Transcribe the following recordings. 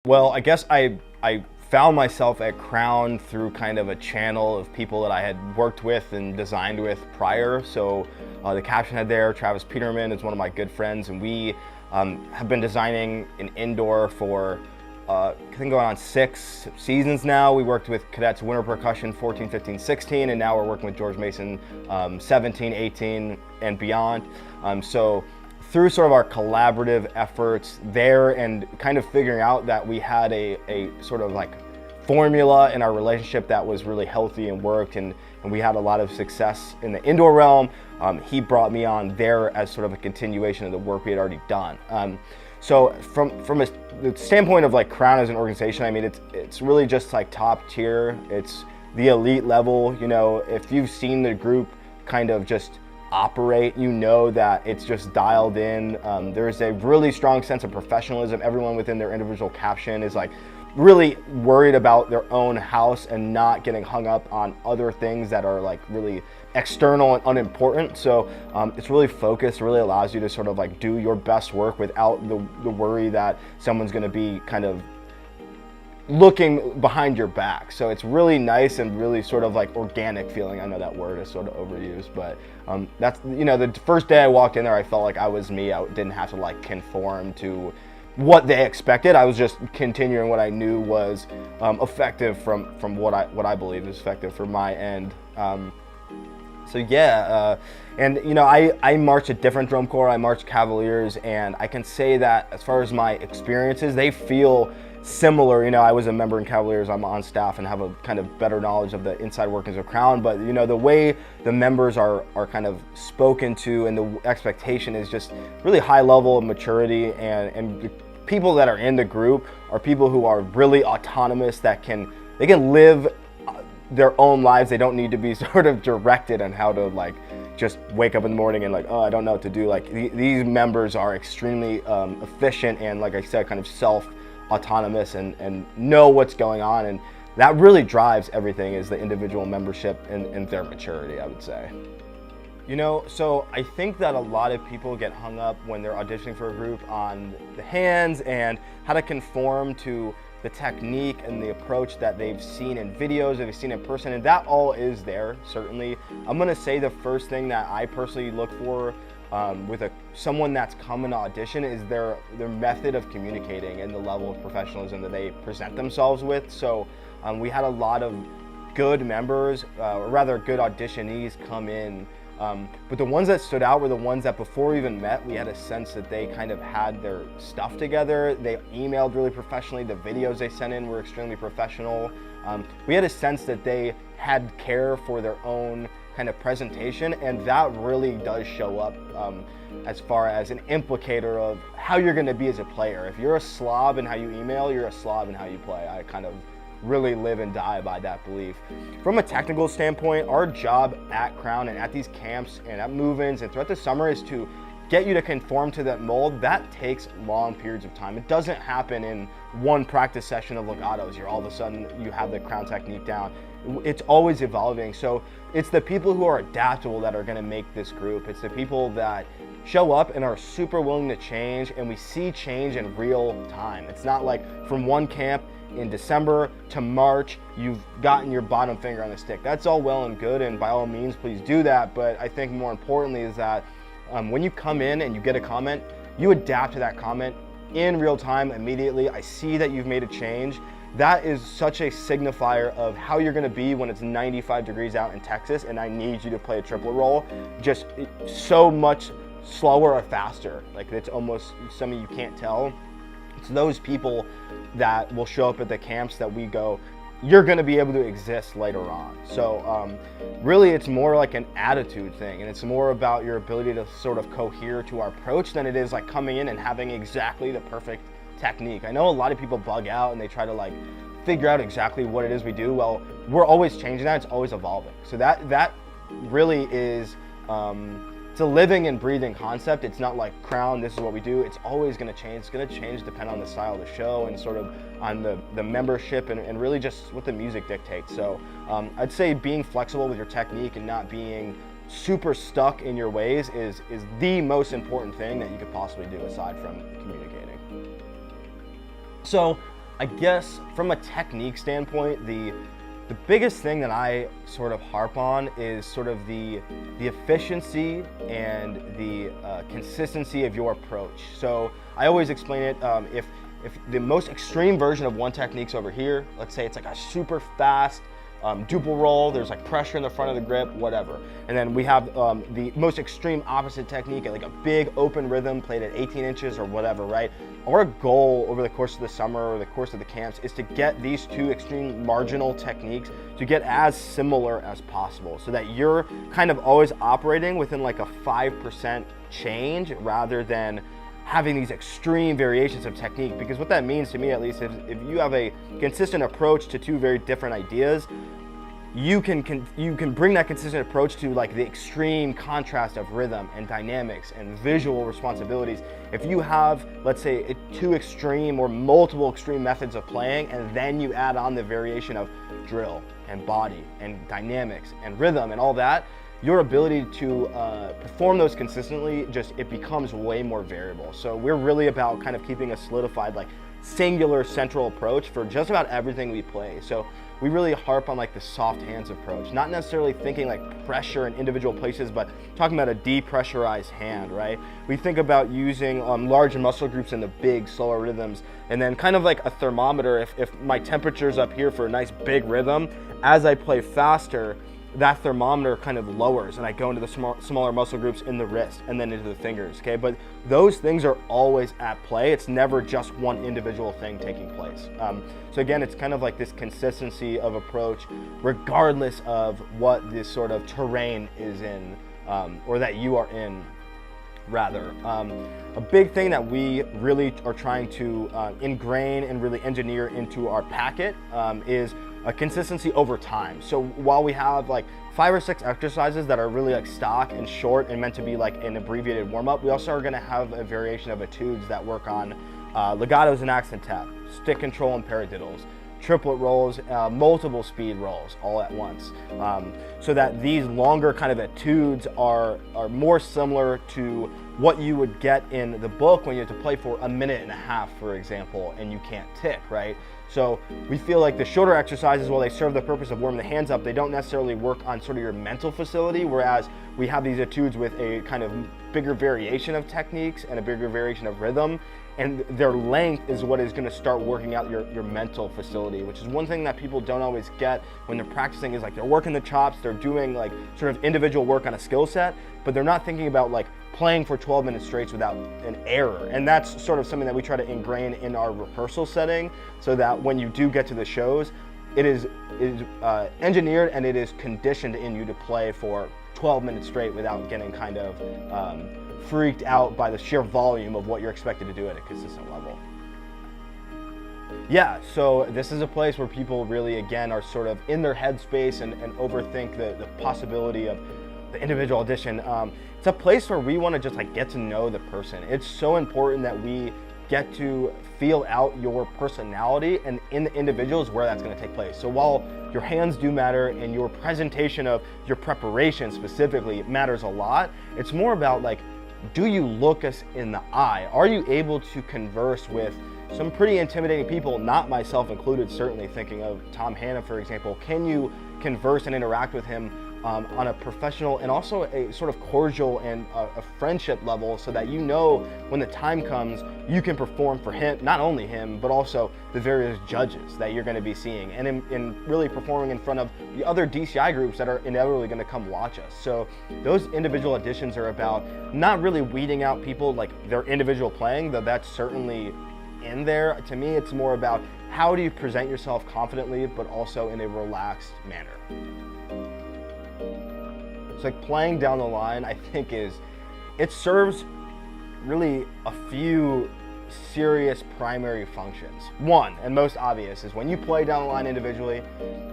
Well, I guess I found myself at Crown through kind of a channel of people that I had worked with and designed with prior. So the caption head there, Travis Peterman, is one of my good friends, and we have been designing an indoor for I think going on 6 seasons now. We worked with Cadets Winter Percussion 14, 15, 16, and now we're working with George Mason 17, 18, and beyond. So through sort of our collaborative efforts there and kind of figuring out that we had a sort of like formula in our relationship that was really healthy and worked, and we had a lot of success in the indoor realm, he brought me on there as sort of a continuation of the work we had already done. So from the standpoint of like Crown as an organization, I mean, it's really just like top tier. It's the elite level. You know, if you've seen the group kind of just operate, you know that it's just dialed in. There's a really strong sense of professionalism. Everyone within their individual caption is like really worried about their own house and not getting hung up on other things that are like really external and unimportant. So it's really focused, really allows you to sort of like do your best work without the worry that someone's going to be kind of looking behind your back. So it's really nice and really sort of like organic feeling. I know that word is sort of overused, but that's, you know, the first day I walked in there, I felt like I was me. I didn't have to like conform to what they expected. I was just continuing what I knew was effective from what I believe is effective for my end. So yeah, and you know, I march a different drum corps. I march Cavaliers, and I can say that as far as my experiences, they feel similar. You know, I was a member in Cavaliers, I'm on staff and have a kind of better knowledge of the inside workings of Crown, but you know, the way the members are kind of spoken to and the expectation is just really high level of maturity, and the people that are in the group are people who are really autonomous, that they can live their own lives. They don't need to be sort of directed on how to like just wake up in the morning and like, oh, I don't know what to do. Like these members are extremely efficient and, like I said, kind of self-autonomous and know what's going on, and that really drives everything, is the individual membership and their maturity, I would say. You know, so I think that a lot of people get hung up when they're auditioning for a group on the hands and how to conform to the technique and the approach that they've seen in videos, that they've seen in person, and that all is there, certainly. I'm gonna say the first thing that I personally look for with someone that's coming to audition is their method of communicating and the level of professionalism that they present themselves with. So we had a lot of good members, or rather good auditionees come in. But the ones that stood out were the ones that before we even met, we had a sense that they kind of had their stuff together. They emailed really professionally. The videos they sent in were extremely professional. We had a sense that they had care for their own kind of presentation, and that really does show up as far as an implicator of how you're going to be as a player. If you're a slob in how you email, you're a slob in how you play. I kind of really live and die by that belief. From a technical standpoint, our job at Crown and at these camps and at move-ins and throughout the summer is to get you to conform to that mold. That takes long periods of time. It doesn't happen in one practice session of legatos. You're all of a sudden, you have the Crown technique down. It's always evolving. So it's the people who are adaptable that are gonna make this group. It's the people that show up and are super willing to change, and we see change in real time. It's not like from one camp in December to March, you've gotten your bottom finger on the stick. That's all well and good, and by all means, please do that. But I think more importantly is that when you come in and you get a comment, you adapt to that comment in real time immediately. I see that you've made a change. That is such a signifier of how you're gonna be when it's 95 degrees out in Texas and I need you to play a triplet roll, just so much slower or faster. Like it's almost something you can't tell. It's those people that will show up at the camps that we go, you're going to be able to exist later on. So really it's more like an attitude thing, and it's more about your ability to sort of cohere to our approach than it is like coming in and having exactly the perfect technique. I know a lot of people bug out and they try to like figure out exactly what it is we do. Well, we're always changing that. It's always evolving. So that really is it's a living and breathing concept. It's not like Crown, this is what we do. It's always going to change. It's going to change depending on the style of the show and sort of on the membership and really just what the music dictates. So I'd say being flexible with your technique and not being super stuck in your ways is the most important thing that you could possibly do aside from communicating. So I guess from a technique standpoint, the biggest thing that I sort of harp on is sort of the efficiency and the consistency of your approach. So I always explain it, if the most extreme version of one technique's over here, let's say it's like a super fast duple roll, there's like pressure in the front of the grip, whatever. And then we have the most extreme opposite technique, like a big open rhythm played at 18 inches or whatever, right? Our goal over the course of the summer or the course of the camps is to get these two extreme marginal techniques to get as similar as possible, so that you're kind of always operating within like a 5% change rather than having these extreme variations of technique. Because what that means to me, at least, is if you have a consistent approach to two very different ideas, you can bring that consistent approach to like the extreme contrast of rhythm and dynamics and visual responsibilities. If you have, let's say, two extreme or multiple extreme methods of playing, and then you add on the variation of drill and body and dynamics and rhythm and all that, your ability to perform those consistently, it becomes way more variable. So we're really about kind of keeping a solidified, like, singular central approach for just about everything we play. So we really harp on like the soft hands approach, not necessarily thinking like pressure in individual places, but talking about a depressurized hand, right? We think about using large muscle groups in the big, slower rhythms, and then kind of like a thermometer. If my temperature's up here for a nice big rhythm, as I play faster, that thermometer kind of lowers and I go into the smaller muscle groups in the wrist and then into the fingers, okay? But those things are always at play. It's never just one individual thing taking place. So again, it's kind of like this consistency of approach regardless of what this sort of terrain is in, or that you are in, rather. A big thing that we really are trying to ingrain and really engineer into our packet is a consistency over time. So while we have like 5 or 6 exercises that are really like stock and short and meant to be like an abbreviated warm-up, we also are going to have a variation of etudes that work on legatos and accent tap, stick control and paradiddles, triplet rolls, multiple speed rolls all at once, so that these longer kind of etudes are more similar to what you would get in the book when you have to play for 1.5 minutes, for example, and you can't tick, right? So we feel like the shorter exercises, while they serve the purpose of warming the hands up, they don't necessarily work on sort of your mental facility, whereas we have these etudes with a kind of bigger variation of techniques and a bigger variation of rhythm, and their length is what is going to start working out your mental facility, which is one thing that people don't always get when they're practicing. Is like they're working the chops, they're doing like sort of individual work on a skill set, but they're not thinking about like playing for 12 minutes straight without an error. And that's sort of something that we try to ingrain in our rehearsal setting, so that when you do get to the shows, it is engineered and it is conditioned in you to play for 12 minutes straight without getting kind of freaked out by the sheer volume of what you're expected to do at a consistent level. Yeah, so this is a place where people really, again, are sort of in their headspace and overthink the possibility of the individual audition. It's a place where we want to just like get to know the person. It's so important that we get to feel out your personality, and in the individuals where that's going to take place. So while your hands do matter and your presentation of your preparation specifically matters a lot, it's more about like, do you look us in the eye? Are you able to converse with some pretty intimidating people, not myself included, certainly thinking of Tom Hanna, for example? Can you converse and interact with him on a professional and also a sort of cordial and a friendship level, so that you know when the time comes, you can perform for him, not only him, but also the various judges that you're going to be seeing, and in really performing in front of the other DCI groups that are inevitably going to come watch us. So those individual auditions are about not really weeding out people like their individual playing, though that's certainly in there. To me, it's more about how do you present yourself confidently, but also in a relaxed manner. So like playing down the line, I think it serves really a few serious primary functions. One, and most obvious, is when you play down the line individually,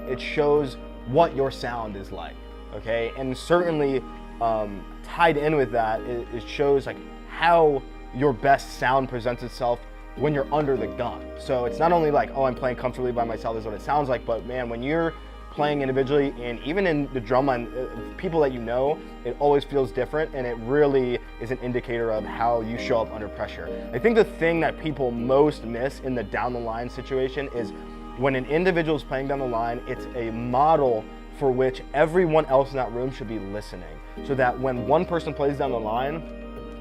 it shows what your sound is like, okay? And certainly tied in with that, it shows like how your best sound presents itself when you're under the gun. So it's not only like, oh, I'm playing comfortably by myself, is what it sounds like, but man, when you're playing individually and even in the drum line, people that you know, it always feels different, and it really is an indicator of how you show up under pressure. I think the thing that people most miss in the down the line situation is when an individual is playing down the line, it's a model for which everyone else in that room should be listening. So that when one person plays down the line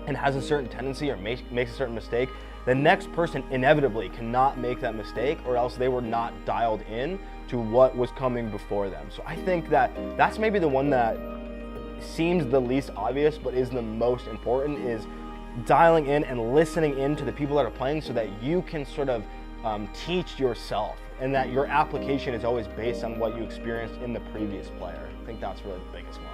and has a certain tendency or makes a certain mistake, the next person inevitably cannot make that mistake, or else they were not dialed in to what was coming before them. So I think that that's maybe the one that seems the least obvious but is the most important, is dialing in and listening in to the people that are playing so that you can sort of teach yourself, and that your application is always based on what you experienced in the previous player. I think that's really the biggest one.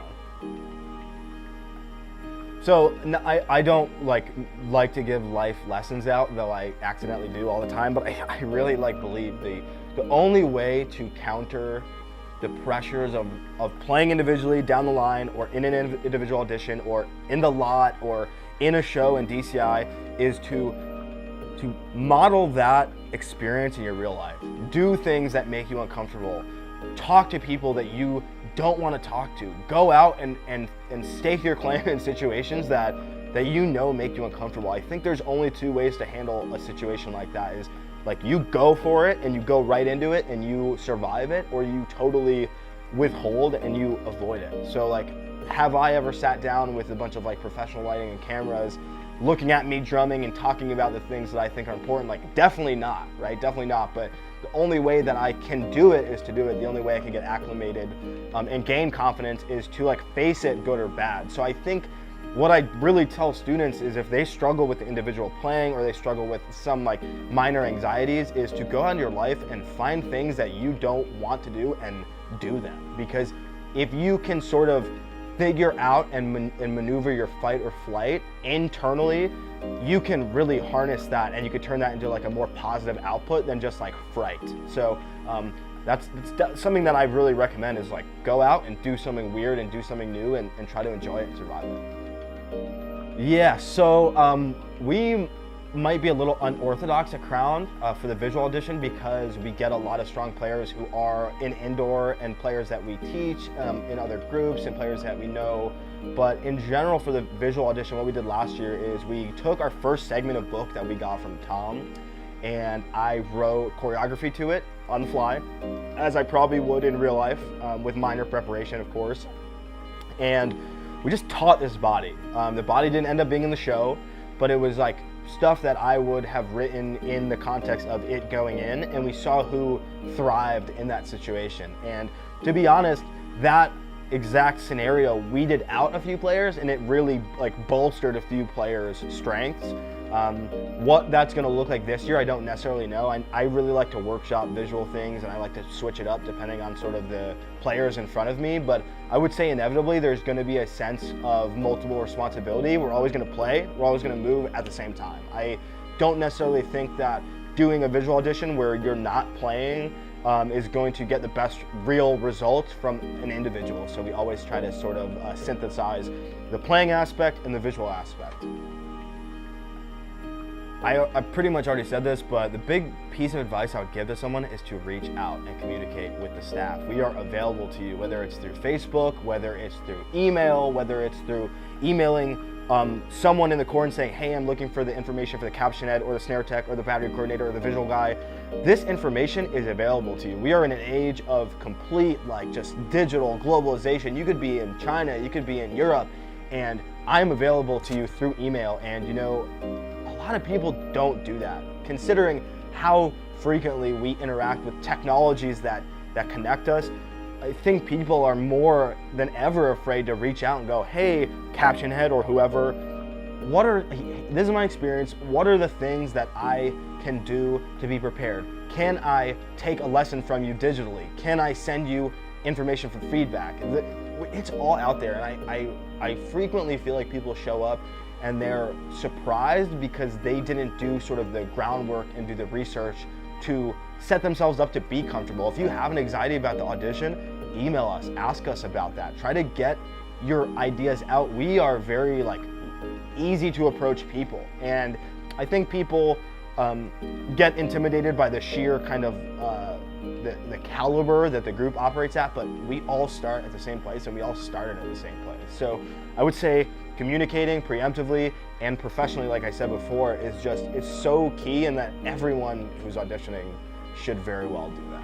So I don't like to give life lessons out, though I accidentally do all the time, but I really believe the only way to counter the pressures of playing individually down the line, or in an individual audition, or in the lot, or in a show in DCI, is to model that experience in your real life. Do things that make you uncomfortable. Talk to people that you don't want to talk to. Go out and stake your claim in situations that you know make you uncomfortable. I think there's only two ways to handle a situation like that, is you go for it and you go right into it and you survive it, or you totally withhold and you avoid it. So have I ever sat down with a bunch of professional lighting and cameras looking at me drumming and talking about the things that I think are important? Definitely not, right? Definitely not. But the only way that I can do it is to do it. The only way I can get acclimated and gain confidence is to face it, good or bad. So I think what I really tell students is, if they struggle with the individual playing, or they struggle with some minor anxieties, is to go out in your life and find things that you don't want to do and do them. Because if you can sort of figure out and maneuver your fight or flight internally, you can really harness that, and you could turn that into a more positive output than just fright. So that's something that I really recommend, is go out and do something weird and do something new, and try to enjoy it and survive it. Yeah, so we might be a little unorthodox at Crown for the visual audition, because we get a lot of strong players who are in indoor, and players that we teach in other groups, and players that we know. But in general, for the visual audition, what we did last year is we took our first segment of book that we got from Tom, and I wrote choreography to it on the fly, as I probably would in real life, with minor preparation, of course. And we just taught this body. The body didn't end up being in the show, but it was stuff that I would have written in the context of it going in, and we saw who thrived in that situation. And to be honest, that exact scenario weeded out a few players, and it really bolstered a few players' strengths. What that's going to look like this year, I don't necessarily know. I really like to workshop visual things, and I like to switch it up depending on sort of the players in front of me. But I would say inevitably there's going to be a sense of multiple responsibility. We're always going to play, we're always going to move at the same time. I don't necessarily think that doing a visual audition where you're not playing is going to get the best real results from an individual. So we always try to sort of synthesize the playing aspect and the visual aspect. I pretty much already said this, but the big piece of advice I would give to someone is to reach out and communicate with the staff. We are available to you, whether it's through Facebook, whether it's through email, whether it's through emailing someone in the corps and saying, hey, I'm looking for the information for the caption head, or the snare tech, or the battery coordinator, or the visual guy. This information is available to you. We are in an age of complete just digital globalization. You could be in China, you could be in Europe, and I'm available to you through email. And a lot of people don't do that, considering how frequently we interact with technologies that connect us. I think people are more than ever afraid to reach out and go, hey, caption head or whoever, this is my experience, what are the things that I can do to be prepared? Can I take a lesson from you digitally? Can I send you information for feedback? It's all out there, and I frequently feel like people show up and they're surprised because they didn't do sort of the groundwork and do the research to set themselves up to be comfortable. If you have an anxiety about the audition, email us, ask us about that. Try to get your ideas out. We are very easy to approach people, and I think people get intimidated by the sheer kind of the caliber that the group operates at, but we all start at the same place and we all started at the same place. So I would say communicating preemptively and professionally, like I said before, it's so key, and that everyone who's auditioning should very well do that.